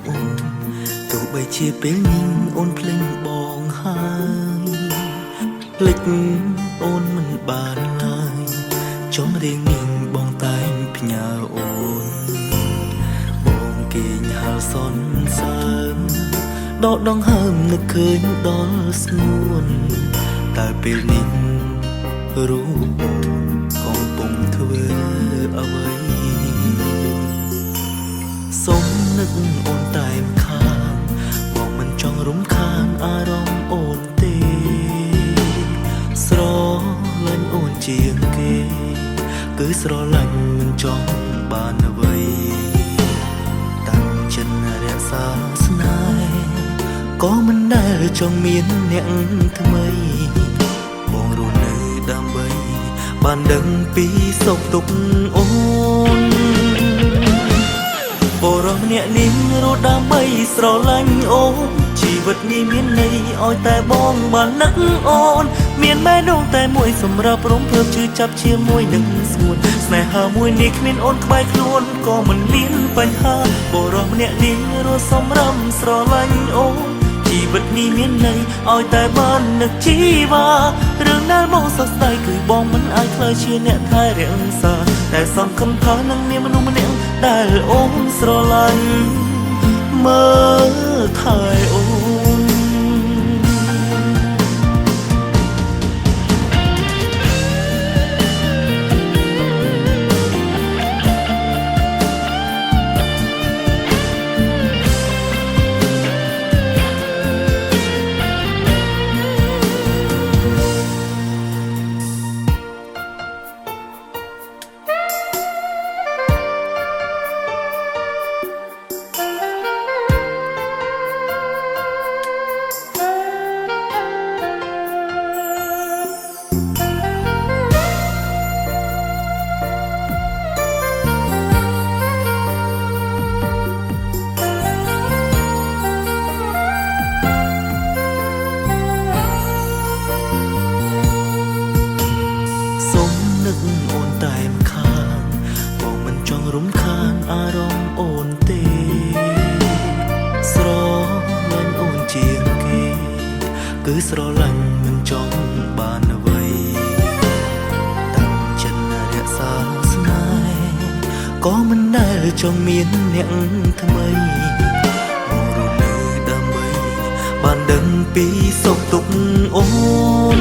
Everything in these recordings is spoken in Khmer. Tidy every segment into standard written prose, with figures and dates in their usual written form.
អូនទោះបីជាពេលនេះអូនភ្លេចបងហើយភ្លេចអូនមិនបានឡើយចង់រៀងនាងបងតែងផ្ញើអូនបងគេងហាលសនសើមដកដងហើមនឹកឃើញដល់ស្ងួនតែពេលនេះរូបអូនកំពុងធ្វើអ្វីសុំនឹកអូនតែម្ខាងបងមិនចង់រំខានអារម្មណ៍អូនទេស្រឡាញ់អូនជាងគេគឺស្រឡាញ់មិនចង់បានអ្វីតាំងចិត្តរក្សាស្នេហ៍ក៏មិនដែលចង់មានអ្នកថ្មីបងរស់នៅដើម្បីបានដឹងពីសុខទុក្ខអូនបរោះម្នាក់នេះរស់ដើម្បីស្រឡាញ់អូនជីវិតនេះមានន័យឲ្យតែបងបាននឹកអូនមានបែរដងតែមួយសម្រាប់រំភើបជឿចាប់ជាមួយនឹងស្ងួនស្នេហាមួយនេះគ្មានអូនក្បែរខ្លួនក៏មិនមានបញ្ហាបរោះម្នាក់នេះរស់សម្រាប់ស្រឡាញ់អូនជីវិតនេះមានន័យឲ្យតែបាននឹកជីវ៉ារឿងដែលមកសោកស្ដាយគឺបងមិនអាចខ្លាយជាអ្នកថែរក្សាតែសង្ឃឹមថានឹងមានមនុស្សម្នាក់ដែលអូនស្រឡាញ់មើលថែអូនអូនតែម្ខាងបងមិនចង់រំខានអារម្មណ៍អូនទេស្រឡាញ់អូនជាងគេគឺស្រឡាញ់មិនចង់បានអ្វីតាំងចិត្តរក្សាស្នេហ៍ក៏មិនដែលចង់មានអ្នកថ្មីបងរស់នៅដើម្បីបានដឹងពីសុខទុក្ខអូន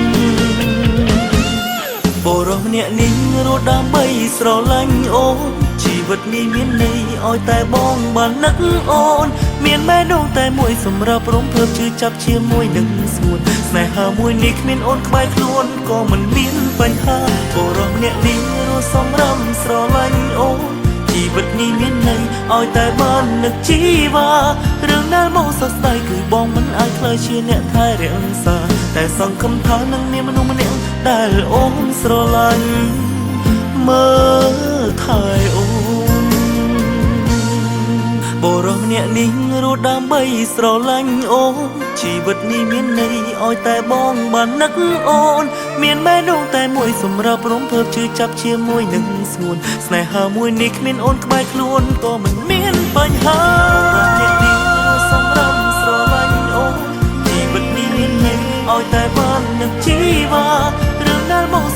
បរោះម្នាក់នេះរស់ដើម្បីស្រឡាញ់អូនជីវិតនេះមានន័យឲ្យតែបងបាននឹកអូនមានបែរដងតែមួយសម្រាប់រំភើបជឿចាប់ជាមួយនឹងស្ងួនស្នេហាមួយនេះគ្មានអូនក្បែរខ្លួនក៏មិនមានបញ្ហាបរោះម្នាក់នេះរស់សម្រាប់ស្រឡាញ់អូនជីវិតនេះមានន័យឲ្យតែបាននឹកជីវ៉ារឿងដែលមកសោកស្ដាយគឺបងមិនអាចខ្លាយជាអ្នកថែរក្សាតែសង្ឃឹមថានឹងមានមនុស្សម្នាក់ដែលអូនស្រឡាញ់មើលថែអូនបរោះម្នាក់នេះរស់ដើម្បីស្រឡាញ់អូនជីវិតនេះមានន័យឲ្យតែបងបាននឹកអូនមានបែរដងតែមួយសម្រាប់រំភើបជឿចាប់ជាមួយនឹងស្ងួនស្នេហាមួយនេះគ្មានអូនក្បែរខ្លួនក៏មិនមានបញ្ហាបរោះម្នាក់នេះសម្រាប់ស្រឡាញ់អូនជីវិតនេះមានន័យឲ្យតែបាននឹកជីវ៉ារឿងដែលមក